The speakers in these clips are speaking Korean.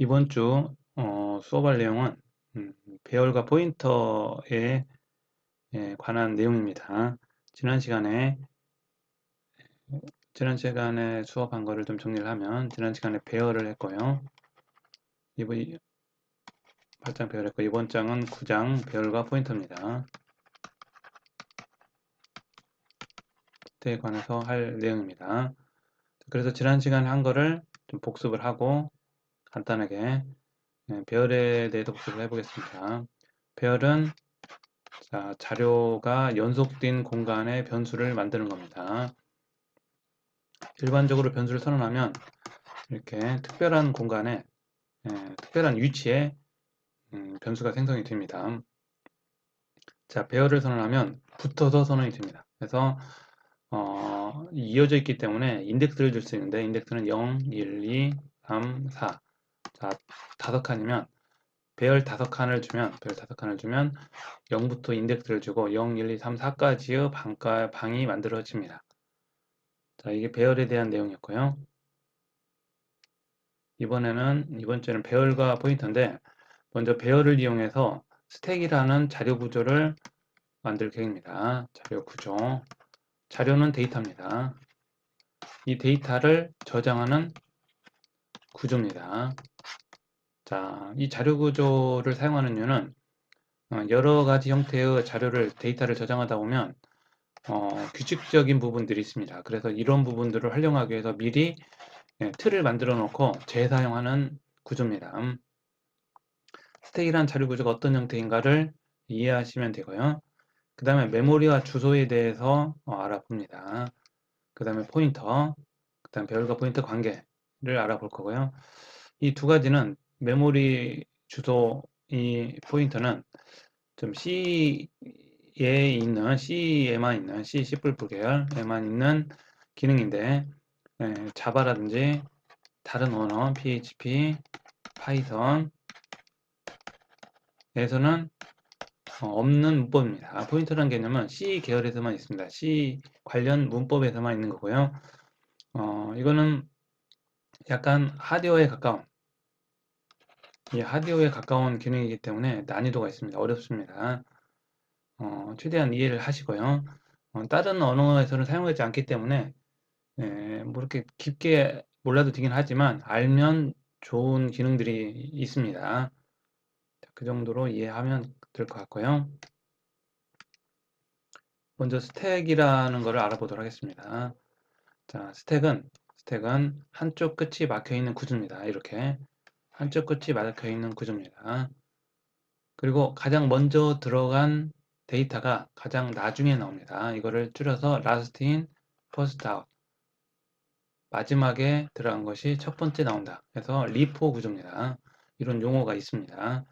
이번 주 수업할 내용은 배열과 포인터에 관한 내용입니다. 지난 시간에 수업한 거를 좀 정리를 하면 지난 시간에 배열을 했고요. 이번 8장 배열했고 이번 장은 9장 배열과 포인터입니다. 에 관해서 할 내용입니다. 그래서 지난 시간에 한 거를 좀 복습을 하고 간단하게 배열에 대해서 복습을 해보겠습니다. 배열은 자료가 연속된 공간에 변수를 만드는 겁니다. 일반적으로 변수를 선언하면 이렇게 특별한 공간에 특별한 위치에 변수가 생성이 됩니다. 자, 배열을 선언하면 붙어서 선언이 됩니다. 그래서 이어져 있기 때문에 인덱스를 줄 수 있는데 인덱스는 0, 1, 2, 3, 4. 자, 5칸이면 배열 5칸을 주면 0부터 인덱스를 주고 0, 1, 2, 3, 4까지의 방이 만들어집니다. 자, 이게 배열에 대한 내용이었고요. 이번 주에는 배열과 포인터인데 먼저 배열을 이용해서 스택이라는 자료 구조를 만들 계획입니다. 자료 구조. 자료는 데이터입니다. 이 데이터를 저장하는 구조입니다. 자, 이 자료 구조를 사용하는 이유는 여러 가지 형태의 데이터를 저장하다 보면 규칙적인 부분들이 있습니다. 그래서 이런 부분들을 활용하기 위해서 미리 틀을 만들어 놓고 재사용하는 구조입니다. 스택이란 자료 구조가 어떤 형태인가를 이해하시면 되고요. 그 다음에 메모리와 주소에 대해서 알아봅니다. 그 다음에 포인터, 그 다음 배열과 포인터 관계를 알아볼 거고요. 이 두 가지는 메모리, 주소, 이 포인터는 좀 C에만 있는 C, C++ 계열에만 있는 기능인데 자바라든지 다른 언어, PHP, 파이썬 에서는 없는 문법입니다. 포인터라는 개념은 C 계열에서만 있습니다. C 관련 문법에서만 있는 거고요. 이거는 약간 하드웨어에 가까운 기능이기 때문에 난이도가 있습니다. 어렵습니다. 최대한 이해를 하시고요. 다른 언어에서는 사용하지 않기 때문에 뭐 이렇게 깊게 몰라도 되긴 하지만 알면 좋은 기능들이 있습니다. 그 정도로 이해하면 될 것 같고요. 먼저 스택이라는 것을 알아보도록 하겠습니다. 자, 스택은 한쪽 끝이 막혀 있는 구조입니다. 이렇게 한쪽 끝이 막혀 있는 구조입니다. 그리고 가장 먼저 들어간 데이터가 가장 나중에 나옵니다. 이거를 줄여서 last in, first out. 마지막에 들어간 것이 첫 번째 나온다. 그래서 리포 구조입니다. 이런 용어가 있습니다.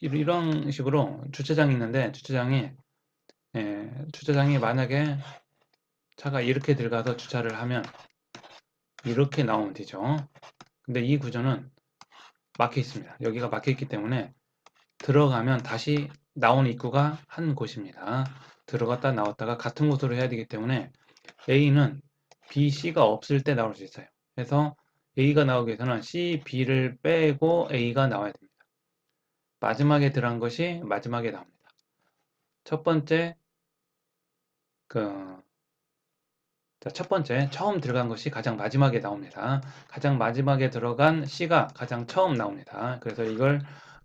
이런 식으로 주차장이 있는데 주차장이 만약에 차가 이렇게 들어가서 주차를 하면 이렇게 나오면 되죠. 근데 이 구조는 막혀 있습니다. 여기가 막혀 있기 때문에 들어가면 다시 나오는 입구가 한 곳입니다. 들어갔다 나왔다가 같은 곳으로 해야 되기 때문에 A는 B, C가 없을 때 나올 수 있어요. 그래서 A가 나오기 위해서는 C, B를 빼고 A가 나와야 됩니다. 마지막에 들어간 것이 마지막에 나옵니다. 첫 번째 처음 들어간 것이 가장 마지막에 나옵니다. 가장 마지막에 들어간 C가 가장 처음 나옵니다. 그래서 이걸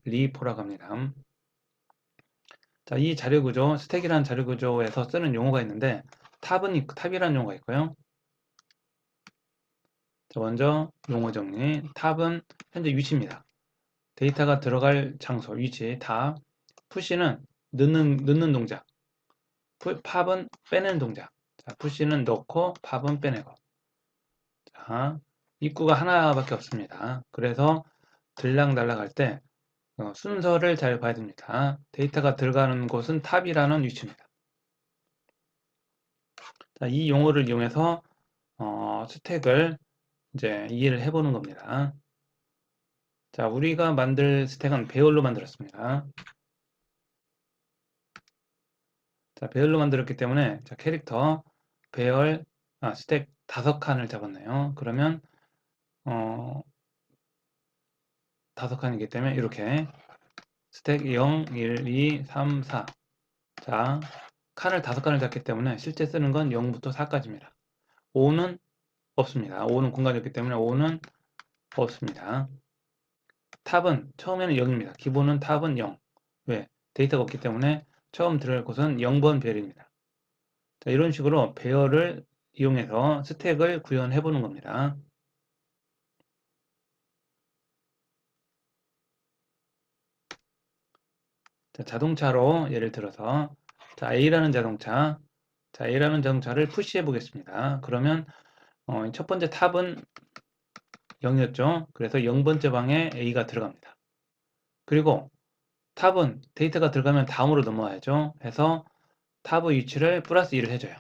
리포라고 합니다. 자, 이 자료 구조, 스택이라는 자료 구조에서 쓰는 용어가 있는데 탑이라는 용어가 있고요. 자, 먼저 용어 정리. 탑은 현재 위치입니다. 데이터가 들어갈 장소, 위치, 탑. 푸시는 넣는 동작. 팝은 빼내는 동작. 자, 푸시는 넣고 팝은 빼내고. 자, 입구가 하나밖에 없습니다. 그래서 들락날락 할 때 순서를 잘 봐야 됩니다. 데이터가 들어가는 곳은 탑이라는 위치입니다. 자, 이 용어를 이용해서 스택을 이제 이해를 해보는 겁니다. 자, 우리가 만들 스택은 배열로 만들었습니다. 자, 배열로 만들었기 때문에 자, 캐릭터 배열 스택 5칸을 잡았네요. 그러면 5칸이기 때문에 이렇게 스택 0, 1, 2, 3, 4. 자, 칸을 5칸을 잡기 때문에 실제 쓰는 건 0부터 4까지입니다. 5는 없습니다. 5는 공간이 없기 때문에 5는 없습니다. 탑은 처음에는 0입니다. 기본은 탑은 0. 왜? 데이터가 없기 때문에 처음 들어갈 곳은 0번 배열입니다. 자, 이런 식으로 배열을 이용해서 스택을 구현해 보는 겁니다. 자, 자동차로 예를 들어서 자, A라는 자동차, 자, A라는 자동차를 푸시해 보겠습니다. 그러면 첫 번째 탑은 0이었죠. 그래서 0번째 방에 A가 들어갑니다. 그리고 탑은 데이터가 들어가면 다음으로 넘어와야죠. 해서 탑의 위치를 플러스 1을 해줘요.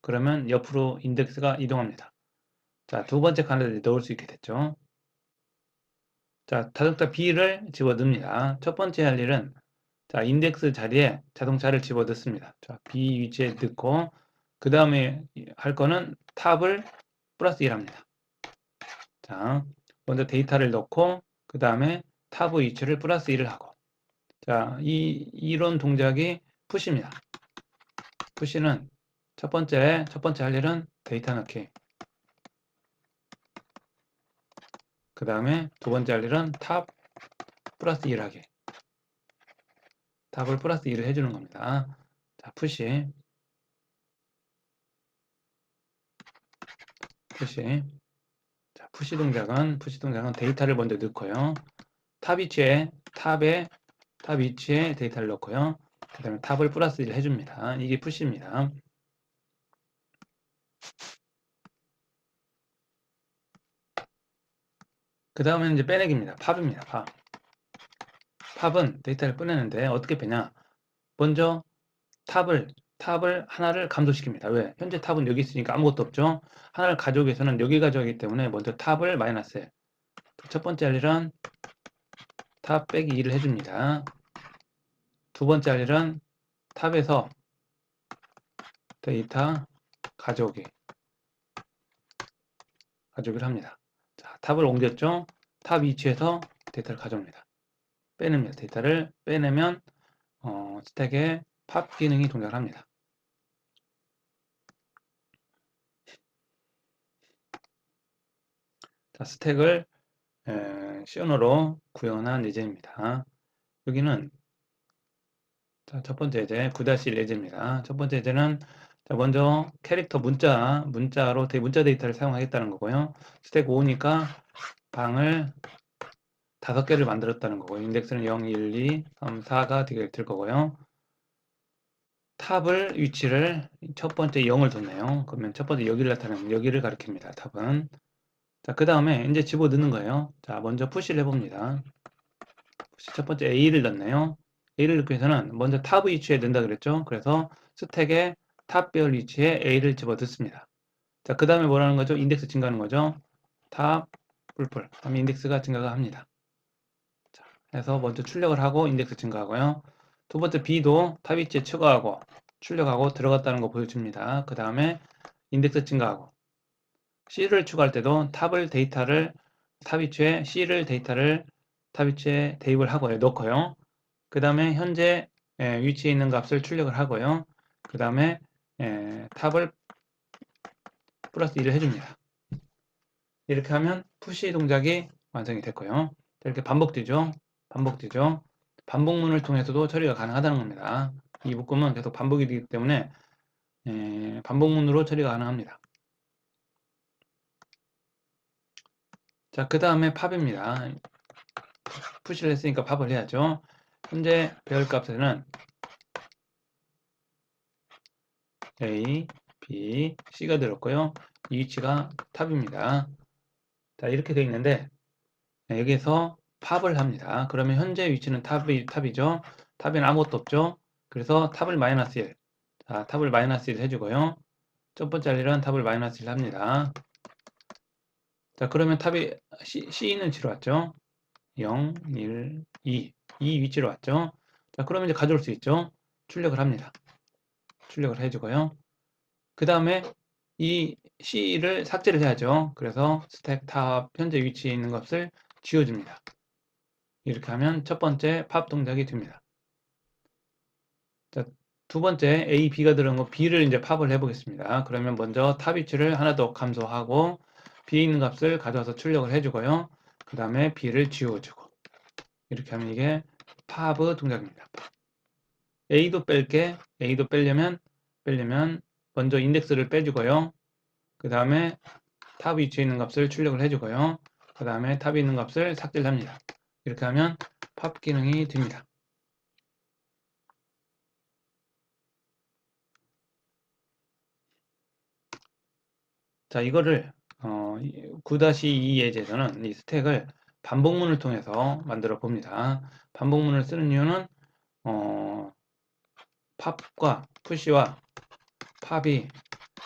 그러면 옆으로 인덱스가 이동합니다. 자, 두 번째 칸에 넣을 수 있게 됐죠. 자, 자동차 B를 집어넣습니다. 첫 번째 할 일은 자, 인덱스 자리에 자동차를 집어넣습니다. 자, B 위치에 넣고 그 다음에 할 거는 탑을 플러스 1 합니다. 자, 먼저 데이터를 넣고 그 다음에 탑의 위치를 플러스 1을 하고 자, 이런 동작이 푸시입니다. 푸시는 첫 번째 할 일은 데이터 넣기. 그 다음에 두 번째 할 일은 탑 플러스 1 하기. 탑을 플러스 1을 해주는 겁니다. 자, 푸시. 자, 푸시 동작은 데이터를 먼저 넣고요. 탑 위치에 데이터를 넣고요. 그 다음에 탑을 플러스 1 해줍니다. 이게 푸시입니다. 그 다음에는 이제 빼내기입니다. 팝입니다. 팝은 데이터를 빼내는데 어떻게 빼냐? 먼저 탑을 하나를 감소시킵니다. 왜? 현재 탑은 여기 있으니까 아무것도 없죠. 하나를 가져오기 위해서는 여기 가져가기 때문에 먼저 탑을 마이너스. 첫 번째 할 일은 탑 빼기 2를 해줍니다. 두 번째 할 일은 탑에서 데이터 가져오기를 합니다. 자, 탑을 옮겼죠? 탑 위치에서 데이터를 가져옵니다. 빼냅니다. 데이터를 빼내면 스택에 팝 기능이 동작을 합니다. 자, 스택을 시언어로 구현한 예제입니다. 여기는 자, 첫 번째 예제 9-1 예제입니다. 첫 번째 예제는 자, 먼저 캐릭터 문자 데이터를 사용하겠다는 거고요. 스택 5니까 방을 5개를 만들었다는 거고요. 인덱스는 0, 1, 2, 3, 4가 될 거고요. 탑을 위치를 첫 번째 0을 뒀네요. 그러면 첫 번째 여기를 나타내면 여기를 가리킵니다. 탑은. 자, 그 다음에 이제 집어넣는 거예요. 자, 먼저 푸시를 해봅니다. 푸시 첫 번째 A를 넣네요. A를 넣기 위해서는 먼저 탑 위치에 넣는다 그랬죠. 그래서 스택에 탑 배열 위치에 A를 집어넣습니다. 자, 그 다음에 뭐라는 거죠? 인덱스 증가하는 거죠. 탑 뿔뿔 하면 인덱스가 증가가 합니다. 자, 해서 먼저 출력을 하고 인덱스 증가하고요. 두 번째 B도 탑 위치에 추가하고 출력하고 들어갔다는 거 보여줍니다. 그 다음에 인덱스 증가하고 C를 추가할 때도 탑 위치에 C를 데이터를 탑 위치에 대입을 하고요. 넣고요. 그 다음에 현재 위치에 있는 값을 출력을 하고요. 그 다음에 탑을 플러스 1을 해줍니다. 이렇게 하면 푸시 동작이 완성이 됐고요. 이렇게 반복되죠. 반복문을 통해서도 처리가 가능하다는 겁니다. 이 묶음은 계속 반복이 되기 때문에 반복문으로 처리가 가능합니다. 자, 그 다음에 팝입니다. 푸시를 했으니까 팝을 해야죠. 현재 배열값에는 A, B, C가 들었고요. 이 위치가 탑입니다. 자, 이렇게 되어 있는데 여기에서 팝을 합니다. 그러면 현재 위치는 탑이죠. 탑에는 아무것도 없죠. 그래서 탑을 마이너스 1. 자, 탑을 마이너스 1 해주고요. 첫 번째 할 일은 탑을 마이너스 1 합니다. 자, 그러면 탑이 C는 치로 왔죠. 0, 1, 2. 이 위치로 왔죠. 자, 그러면 이제 가져올 수 있죠. 출력을 합니다. 출력을 해주고요. 그 다음에 이 C를 삭제를 해야죠. 그래서 스택 탑 현재 위치에 있는 값을 지워줍니다. 이렇게 하면 첫 번째 팝 동작이 됩니다. 자, 두 번째 A, B가 들어간 거 B를 이제 팝을 해보겠습니다. 그러면 먼저 탑 위치를 하나 더 감소하고 B에 있는 값을 가져와서 출력을 해주고요. 그 다음에 B를 지워주고 이렇게 하면 이게 팝 동작입니다. A도 뺄게. A도 빼려면 먼저 인덱스를 빼주고요. 그 다음에 탑 위치에 있는 값을 출력을 해주고요. 그 다음에 탑에 있는 값을 삭제를 합니다. 이렇게 하면 팝 기능이 됩니다. 자, 이거를 9-2 예제에서는 이 스택을 반복문을 통해서 만들어 봅니다. 반복문을 쓰는 이유는 팝과 푸시와 팝이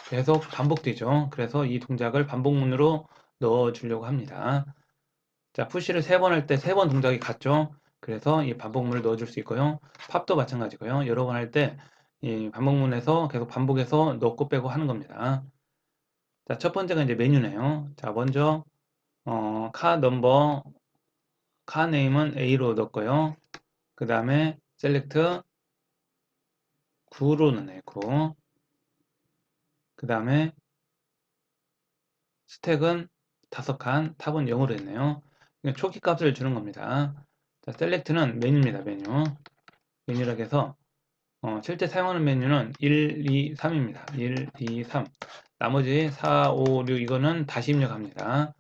계속 반복되죠. 그래서 이 동작을 반복문으로 넣어 주려고 합니다. 자, 푸시를 3번 할 때 3번 동작이 같죠. 그래서 이 반복문을 넣어 줄 수 있고요. 팝도 마찬가지고요. 여러 번 할 때 이 반복문에서 계속 반복해서 넣고 빼고 하는 겁니다. 자, 첫 번째가 이제 메뉴네요. 자, 먼저 카 넘버 카 네임은 A로 넣고요. 그 다음에 셀렉트 9로 넣네요. 9. 그 다음에 스택은 5칸, 탑은 0으로 했네요. 초기 값을 주는 겁니다. 자, 셀렉트는 메뉴입니다. 메뉴라고 해서 실제 사용하는 메뉴는 1, 2, 3입니다. 1, 2, 3. 나머지 4, 5, 6 이거는 다시 입력합니다.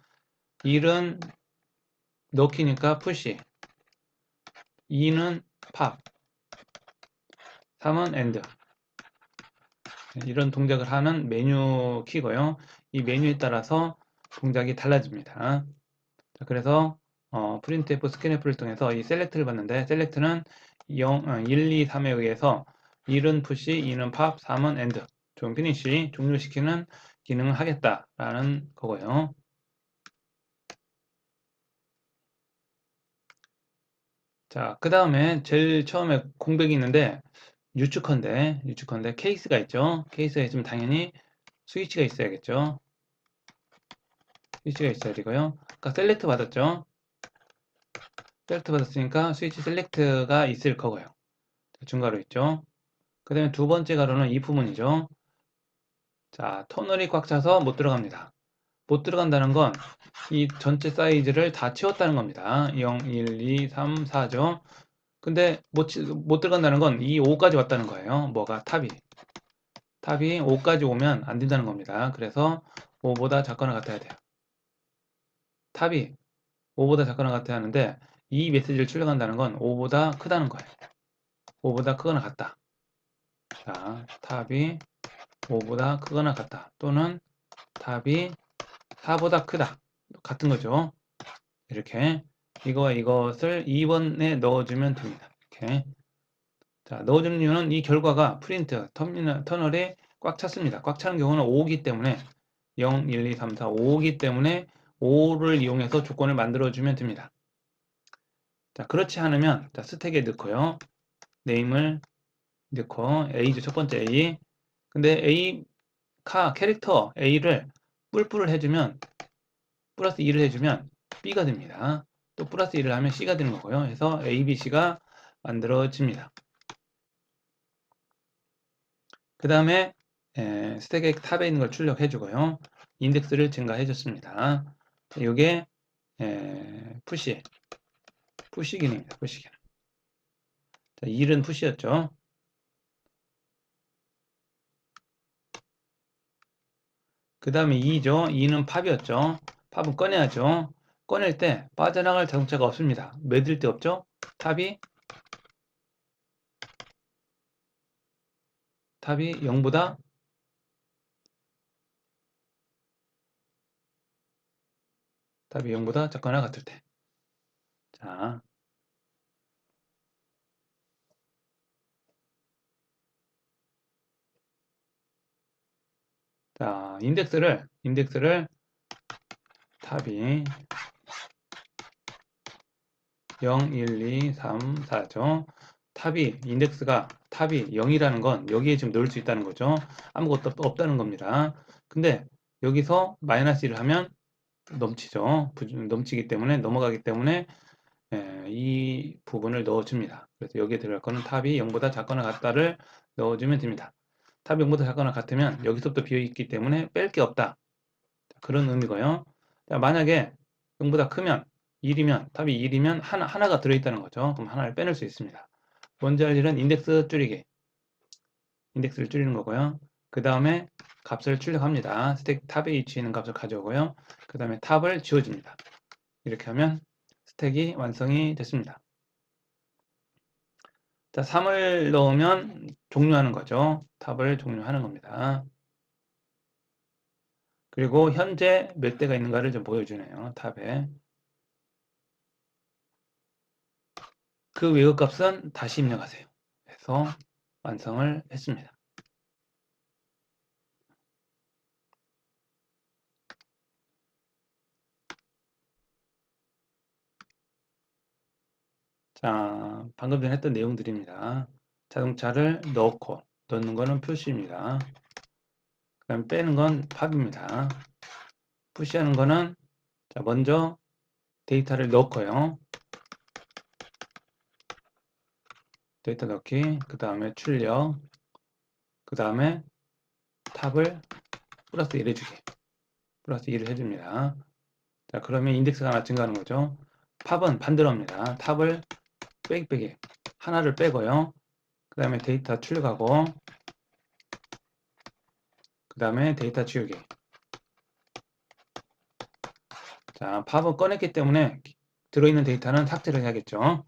1은 넣기니까 푸시, 2는 팝, 3은 엔드. 이런 동작을 하는 메뉴 키고요. 이 메뉴에 따라서 동작이 달라집니다. 자, 그래서 프린트F 스캔F를 통해서 이 셀렉트를 봤는데 셀렉트는 1, 2, 3에 의해서 1은 푸시, 2는 팝, 3은 엔드. 좀 피니시, 종료시키는 기능을 하겠다라는 거고요. 자, 그 다음에 제일 처음에 공백이 있는데 유축컨대 케이스가 있죠. 케이스가 있으면 당연히 스위치가 있어야겠죠. 스위치가 있어야 되고요. 아까 셀렉트 받았죠. 셀렉트 받았으니까 스위치 셀렉트가 있을 거고요. 중괄호 있죠. 그 다음에 두 번째 가로는 이 부분이죠. 자, 터널이 꽉 차서 못 들어갑니다. 못 들어간다는 건 이 전체 사이즈를 다 채웠다는 겁니다. 0, 1, 2, 3, 4죠. 근데 못 들어간다는 건 이 5까지 왔다는 거예요. 뭐가? 탑이 5까지 오면 안 된다는 겁니다. 그래서 5보다 작거나 같아야 돼요. 탑이 5보다 작거나 같아야 하는데 이 메시지를 출력한다는 건 5보다 크다는 거예요. 5보다 크거나 같다. 자, 탑이 5보다 크거나 같다. 또는 탑이 4보다 크다. 같은 거죠. 이렇게 이거와 이것을 2번에 넣어주면 됩니다. 이렇게. 자, 넣어주는 이유는 이 결과가 프린트 터널에 꽉 찼습니다. 꽉 차는 경우는 5기 때문에 0, 1, 2, 3, 4, 5기 때문에 5를 이용해서 조건을 만들어주면 됩니다. 자, 그렇지 않으면 자, 스택에 넣고요. 네임을 넣고 A죠. 첫 번째 A. 근데 A 캐릭터 A를 뿔뿔을 해주면 플러스 2를 해주면 B가 됩니다. 또 플러스 1을 하면 C가 되는 거고요. 그래서 A, B, C가 만들어집니다. 그 다음에 스택의 탑에 있는 걸 출력해주고요. 인덱스를 증가해줬습니다. 이게 푸시 기능입니다. 푸시 기능. 자, 1은 푸시였죠. 그 다음에 2죠. 2는 팝이었죠. 팝은 꺼내야죠. 꺼낼 때 빠져나갈 자동차가 없습니다. 매들 때 없죠. 탑이 0보다 작거나 같을 때. 자, 인덱스를 탑이 0, 1, 2, 3, 4죠. 인덱스가 탑이 0이라는 건 여기에 지금 넣을 수 있다는 거죠. 아무것도 없다는 겁니다. 근데 여기서 마이너스 1을 하면 넘치죠. 넘치기 때문에 넘어가기 때문에 이 부분을 넣어줍니다. 그래서 여기에 들어갈 거는 탑이 0보다 작거나 같다를 넣어주면 됩니다. 탑이 0보다 작거나 같으면 여기서부터 비어있기 때문에 뺄 게 없다. 그런 의미고요. 자, 만약에 0보다 크면 1이면 탑이 1이면 하나가 들어있다는 거죠. 그럼 하나를 빼낼 수 있습니다. 먼저 할 일은 인덱스 줄이기. 인덱스를 줄이는 거고요. 그 다음에 값을 출력합니다. 스택 탑에 위치해 있는 값을 가져오고요. 그 다음에 탑을 지워줍니다. 이렇게 하면 스택이 완성이 됐습니다. 자, 3을 넣으면 종료하는 거죠. 탑을 종료하는 겁니다. 그리고 현재 몇 대가 있는가를 좀 보여주네요. 탑에. 그 외곽값은 다시 입력하세요. 해서 완성을 했습니다. 자, 방금 전에 했던 내용들입니다. 자동차를 넣는 거는 표시입니다. 그 다음 빼는 건 팝입니다. 푸시하는 거는 자, 먼저 데이터를 넣고요. 데이터 넣기, 그 다음에 출력, 그 다음에 탑을 플러스 1 해주기. 플러스 1을 해줍니다. 자, 그러면 인덱스가 하나 증가하는 거죠. 팝은 반대로 합니다. 탑을 빼기 하나를 빼고요. 그 다음에 데이터 출력하고 그 다음에 데이터 지우기. 자, 팝은 꺼냈기 때문에 들어있는 데이터는 삭제를 해야겠죠.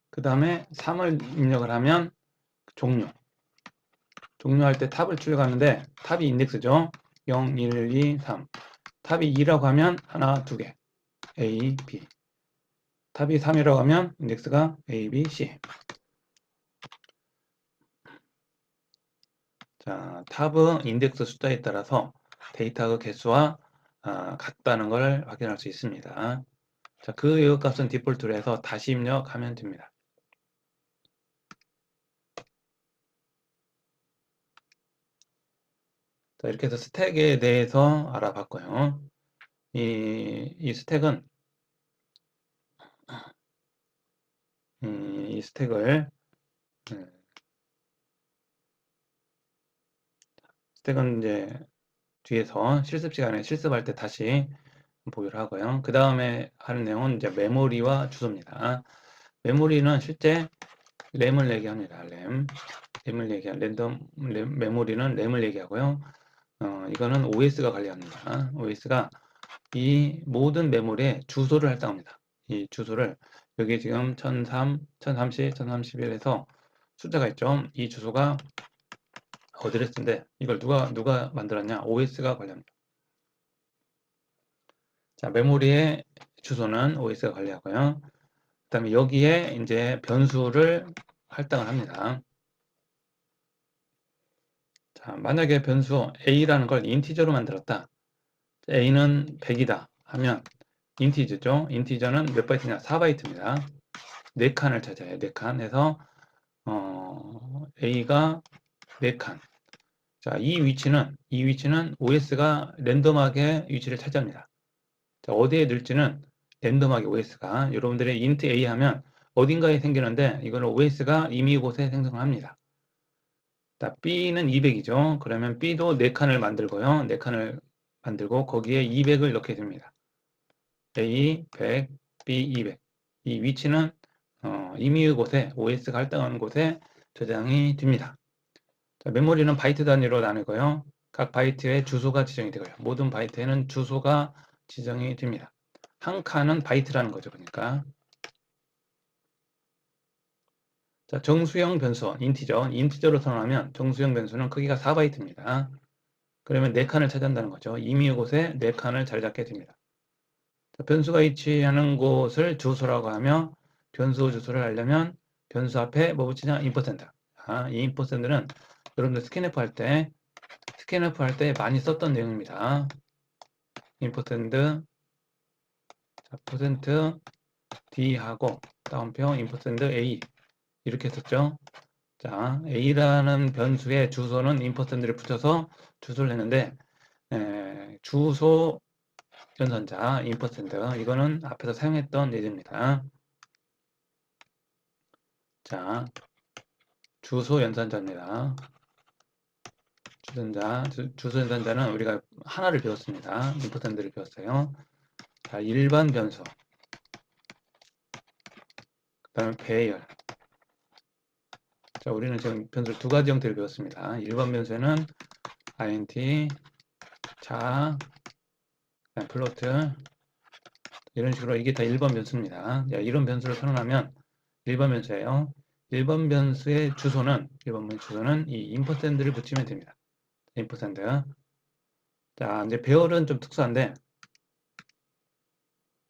그 다음에 3을 입력을 하면 종료. 종료할 때 탑을 출력하는데 탑이 인덱스죠. 0, 1, 2, 3. 탑이 2라고 하면 하나, 두 개. A, B. 탑이 3이라고 하면 인덱스가 A, B, C. 자, 탑은 인덱스 숫자에 따라서 데이터 개수와 같다는 걸 확인할 수 있습니다. 자, 그 외곽값은 디폴트로 해서 다시 입력하면 됩니다. 자, 이렇게 해서 스택에 대해서 알아봤고요. 이 스택은 이 스택을 스택은 이제 뒤에서 실습 시간에 실습할 때 다시 보유를 하고요. 그 다음에 하는 내용은 이제 메모리와 주소입니다. 메모리는 실제 램을 얘기합니다. 램을 얘기한 메모리는 램을 얘기하고요. 이거는 OS가 관리합니다. OS가 이 모든 메모리에 주소를 할당합니다. 이 주소를 여기 지금 1003, 1030, 1031에서 숫자가 있죠. 이 주소가 어드레스인데 이걸 누가 만들었냐? OS가 관리합니다. 자, 메모리의 주소는 OS가 관리하고요. 그 다음에 여기에 이제 변수를 할당을 합니다. 자, 만약에 변수 A라는 걸 인티저로 만들었다. A는 100이다 하면 인티저죠. 인티저는 몇 바이트냐? 4바이트입니다. 4칸을 찾아요. 4칸 해서 A가 4칸. 자, 이 위치는 OS가 랜덤하게 위치를 차지합니다. 자, 어디에 넣을지는 랜덤하게 OS가 여러분들의 int A 하면 어딘가에 생기는데 이거는 OS가 이미 곳에 생성합니다. 자, B는 200이죠. 그러면 B도 4칸을 만들고요. 4칸을 만들고 거기에 200을 넣게 됩니다. A 100, B 200. 이 위치는 임의의 곳에 OS가 할당하는 곳에 저장이 됩니다. 자, 메모리는 바이트 단위로 나누고요. 각 바이트에 주소가 지정이 되고요. 모든 바이트에는 주소가 지정이 됩니다. 한 칸은 바이트라는 거죠. 그러니까 자, 정수형 변수, 인티저로 선언하면 정수형 변수는 크기가 4바이트입니다. 그러면 4칸을 차지한다는 거죠. 임의의 곳에 4칸을 자리 잡게 됩니다. 자, 변수가 위치하는 곳을 주소라고 하며 변수 주소를 알려면 변수 앞에 뭐 붙이냐? 임퍼센트. 이 임퍼센트는 여러분들 스캔F 할 때 많이 썼던 내용입니다. 임퍼센트 퍼센트 D하고 다운표 임퍼센트 A 이렇게 썼죠. 자, A라는 변수의 주소는 임퍼센트를 붙여서 주소를 했는데 주소 연산자 임퍼센트 이거는 앞에서 사용했던 예제입니다. 자, 주소 연산자입니다. 주소 연산자는 우리가 하나를 배웠습니다. 임퍼센트를 배웠어요. 자, 일반 변수 그 다음에 배열. 자, 우리는 지금 변수를 두 가지 형태를 배웠습니다. 일반 변수에는 int, 자, 플로트 이런 식으로 이게 다 일반 변수입니다. 자, 이런 변수를 선언하면 일반 변수예요. 일반 변수의 주소는 이 임퍼센트를 붙이면 됩니다. 임퍼센트. 자, 이제 배열은 좀 특수한데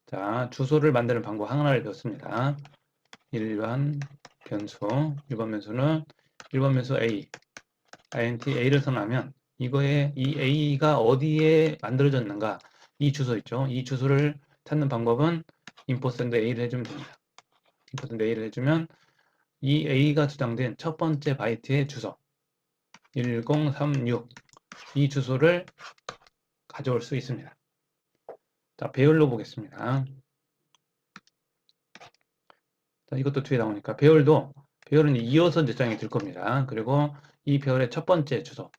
자, 주소를 만드는 방법 하나를 배웠습니다. 일반 변수는 일반 변수 A, int A를 선언하면 이거에 이 A가 어디에 만들어졌는가 이 주소 있죠. 이 주소를 찾는 방법은 임퍼센트 A를 해주면 됩니다. 임퍼센트 A를 해주면 이 A가 저장된 첫 번째 바이트의 주소 1036 이 주소를 가져올 수 있습니다. 자, 배열로 보겠습니다. 자, 이것도 뒤에 나오니까 배열은 이어서 저장이 될 겁니다. 그리고 이 배열의 첫 번째 주소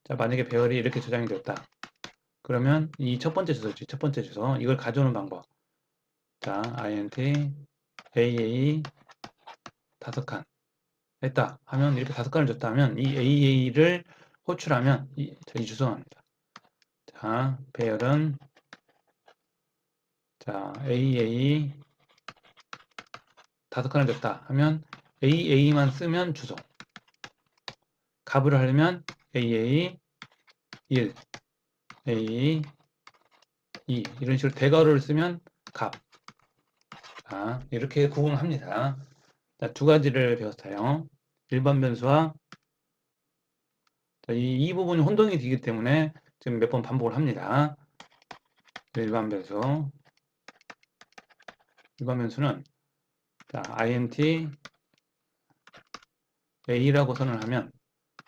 자, 만약에 배열이 이렇게 저장이 되었다. 그러면 이 첫 번째 주소지, 첫 번째 주소 이걸 가져오는 방법. 자, int aa 5칸 했다 하면 이렇게 5칸을 줬다 하면 이 AA를 호출하면 이 주소가 납니다. 자, 배열은 자, AA 5칸을 줬다 하면 AA만 쓰면 주소. 값을 하려면 AA 1, AA 2 이런 식으로 대괄호를 쓰면 값. 자, 이렇게 구분합니다. 자, 두 가지를 배웠어요. 일반 변수와 자, 이 부분이 혼동이 되기 때문에 지금 몇 번 반복을 합니다. 일반 변수는 자, int a라고 선언하면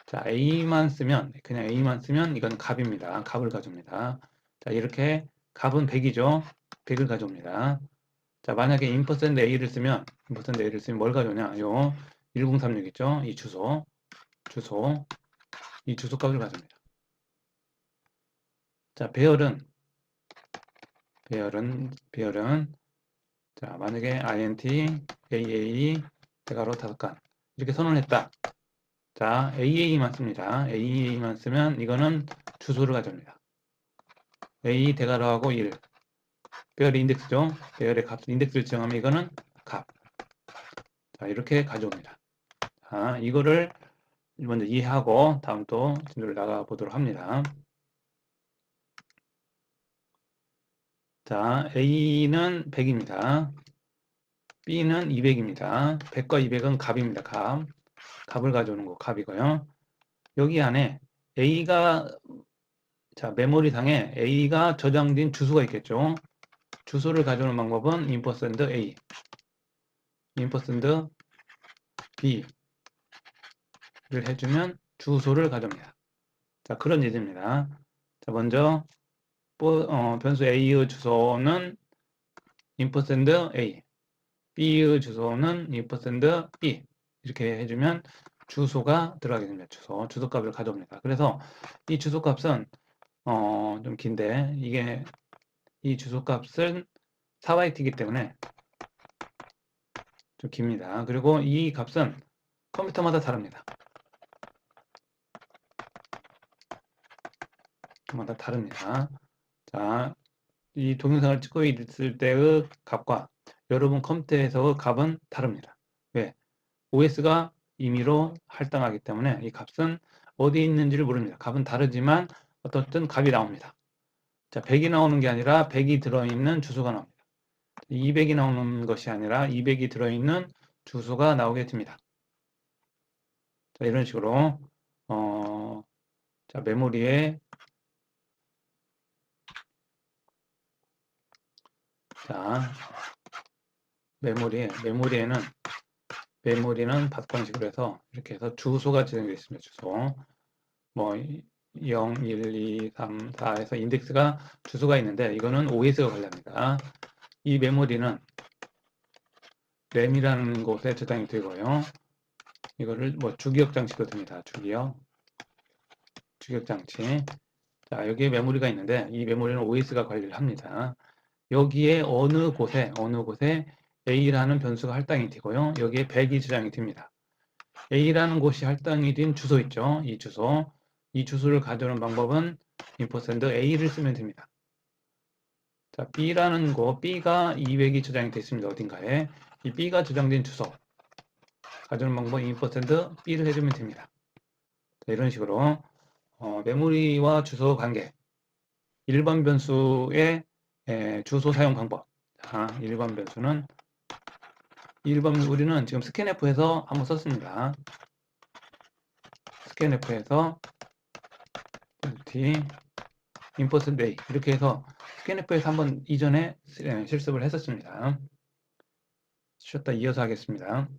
자, 그냥 a만 쓰면 이건 값입니다. 값을 가져옵니다. 자, 이렇게 값은 100이죠. 100을 가져옵니다. 자, 만약에 %a를 쓰면 뭘 가져오냐? 요 1036 있죠? 이 주소 이 주소 값을 가져옵니다. 자, 배열은 자, 만약에 int aa 대괄호 5칸 이렇게 선언했다. 자, AA만 씁니다. AA만 쓰면 이거는 주소를 가져옵니다. A 대괄호하고 1. 배열의 인덱스죠. 배열의 값, 인덱스를 지정하면 이거는 값. 자, 이렇게 가져옵니다. 자, 이거를 먼저 이해하고 다음 또 진도를 나가 보도록 합니다. 자, A는 100입니다. B는 200입니다. 100과 200은 값입니다. 값을 가져오는 거 값이고요. 여기 안에 자, 메모리상에 A가 저장된 주소가 있겠죠. 주소를 가져오는 방법은 %A, %B를 해주면 주소를 가져옵니다. 자, 그런 예제입니다. 자, 먼저 변수 A의 주소는 %A, B의 주소는 %B 이렇게 해주면 주소가 들어가게 됩니다. 주소값을 가져옵니다. 그래서 이 주소값은 좀 긴데 이 주소값은 4바이트이기 때문에 좀 깁니다. 그리고 이 값은 컴퓨터마다 다릅니다. 자, 이 동영상을 찍고 있을 때의 값과 여러분 컴퓨터에서의 값은 다릅니다. 왜? OS가 임의로 할당하기 때문에 이 값은 어디에 있는지를 모릅니다. 값은 다르지만 어떻든 값이 나옵니다. 자, 100이 나오는 게 아니라 100이 들어있는 주소가 나옵니다. 200이 나오는 것이 아니라 200이 들어있는 주소가 나오게 됩니다. 자, 이런 식으로 자, 메모리에 자, 메모리에는 메모리는 받권식으로 해서 이렇게 해서 주소가 지정되어 있습니다. 주소. 뭐 0, 1, 2, 3, 4 해서 인덱스가 주소가 있는데 이거는 OS가 관리합니다. 이 메모리는 램이라는 곳에 저장이 되고요. 이거를 뭐 주기억 장치로 됩니다. 주기억 장치. 자, 여기에 메모리가 있는데 이 메모리는 OS가 관리를 합니다. 여기에 어느 곳에 A라는 변수가 할당이 되고요. 여기에 100이 저장이 됩니다. A라는 곳이 할당이 된 주소 있죠. 이 주소를 가져오는 방법은 인포센드 A를 쓰면 됩니다. 자, B라는 곳, B가 200이 저장이 되어 있습니다. 어딘가에. 이 B가 저장된 주소 가져오는 방법은 인포센드 B를 해주면 됩니다. 자, 이런 식으로 메모리와 주소 관계, 일반 변수의 주소 사용 방법. 자, 일반 변수는 우리는 지금 스캔F에서 한번 썼습니다. 스캔F에서 인포트 데이 이렇게 해서 스캔F에서 한번 이전에 실습을 했었습니다. 쉬었다 이어서 하겠습니다.